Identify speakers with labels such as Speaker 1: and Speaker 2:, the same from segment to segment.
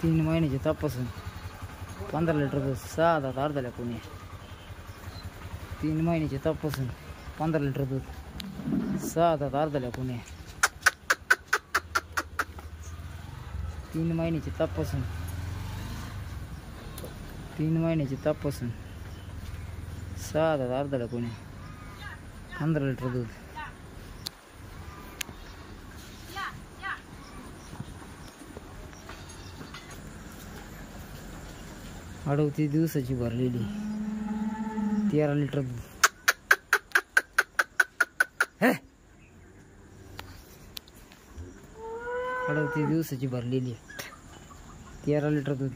Speaker 1: 3 महिन्याची तपासून 15 लिटर दूध 6 दात अर्धाल्या पुणे. 3 महिन्याची तपासून 15 लिटर दूध 6 दात अर्धाल्या पुणे. 3 महिन्याची तपासून 6 दात अर्धाल्या पुणे. 15 लिटर दूध. अडतीस दिवसाची भरलेली 13 लिटर दूध. 38 दिवसाची भरलेली 13 लिटर दूध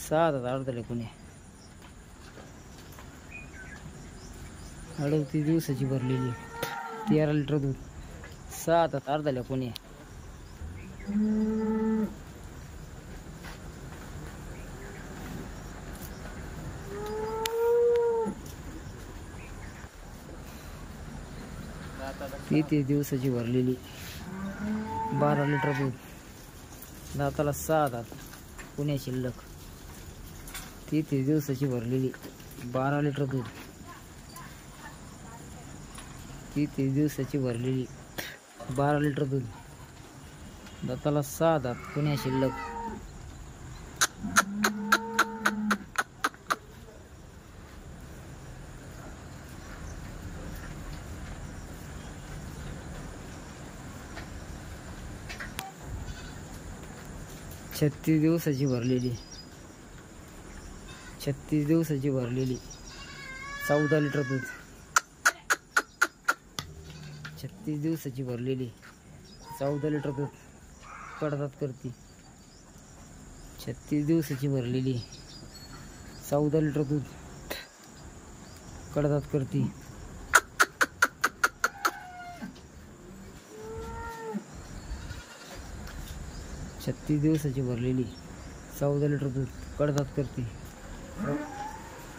Speaker 1: 6 दात अर्धाल्या पुणे. 38 दिवसाची भरलेली 13 लिटर दूध 6 दात अर्धाल्या पुणे. 33 दिवसाची भरलेली 12 लिटर दूध. दाताला 6 दात पुणे शिल्लक. 33 दिवसाची भरलेली 12 लिटर दूध. 33 दिवसाची भरलेली 12 लिटर दूध. दाताला 6 दात पुणे शिल्लक. 36 दिवसाची भरलेली 14 लिटर दूध. 36 दिवसाची भरलेली 14 लिटर दूध कडदात करती. 36 दिवसाची भरलेली 14 लिटर दूध कडदात करती. 36 दिवसाची भरलेली 14 लिटर दूध कडदात करते.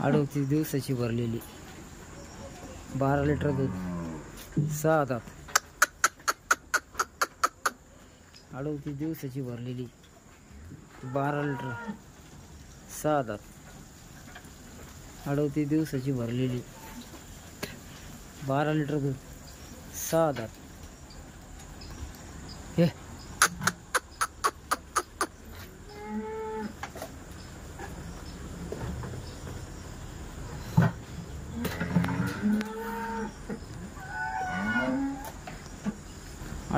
Speaker 1: 38 दिवसाची भरलेली 12 लिटर दूध 6 दात. 38 दिवसाची भरलेली 12 लिटर 6 दात. 38 दिवसाची भरलेली 12 लिटर दूध 6 दात.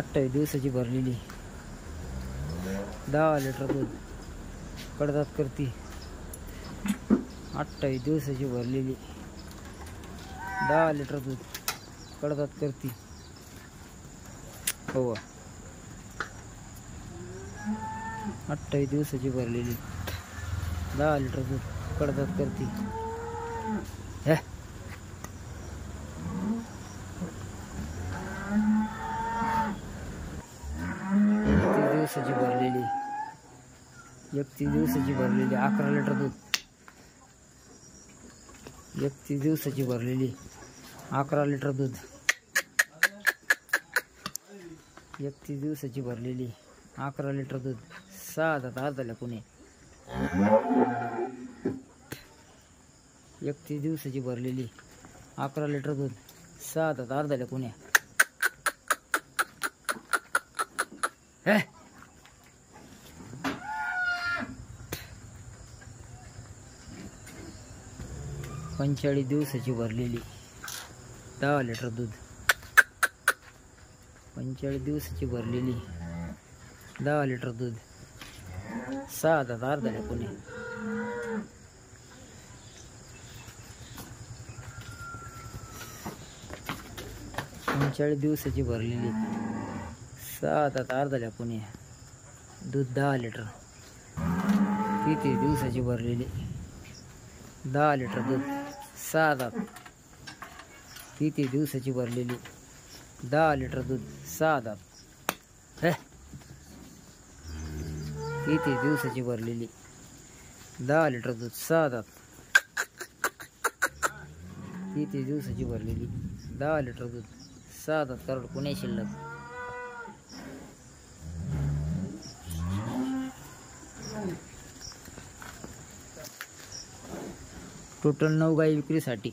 Speaker 1: 28 दिवसाची भरलेली 10 लिटर दूध कडदात करती. 28 दिवसाची भरलेली 10 लिटर दूध कडदात करती. हो 28 दिवसाची भरलेली 10 लिटर दूध कडदात करती. 31 दिवसाची भरलेली 11 लिटर दूध. 31 दिवसाची भरलेली 11 लिटर दूध. 31 दिवसाची भरलेली 11 लिटर दूध 6 दात अर्धाल्या पुणे. 31 दिवसाची भरलेली 11 लिटर दूध 6 दात अर्धाल्या पुणे. 45 दिवसाची भरलेली 10 लिटर दूध. 45 दिवसाची भरलेली 10 लिटर दूध 6 दात अर्धाल्या पुणे. 45 दिवसाची भरलेली 6 दात अर्धाल्या पुणे दूध 10 लिटर. 33 दिवसाची भरलेली 10 लिटर दूध 6 दात. 33 दिवसाची भरलेली 10 लिटर दूध 6 दात. 33 दिवसाची भरलेली 10 लिटर दूध 6 दात. 33 दिवसाची भरलेली 10 लिटर दूध 6 दात करोड पुणे शिल्लक. टोटल 9 गाई विक्रीसाठी.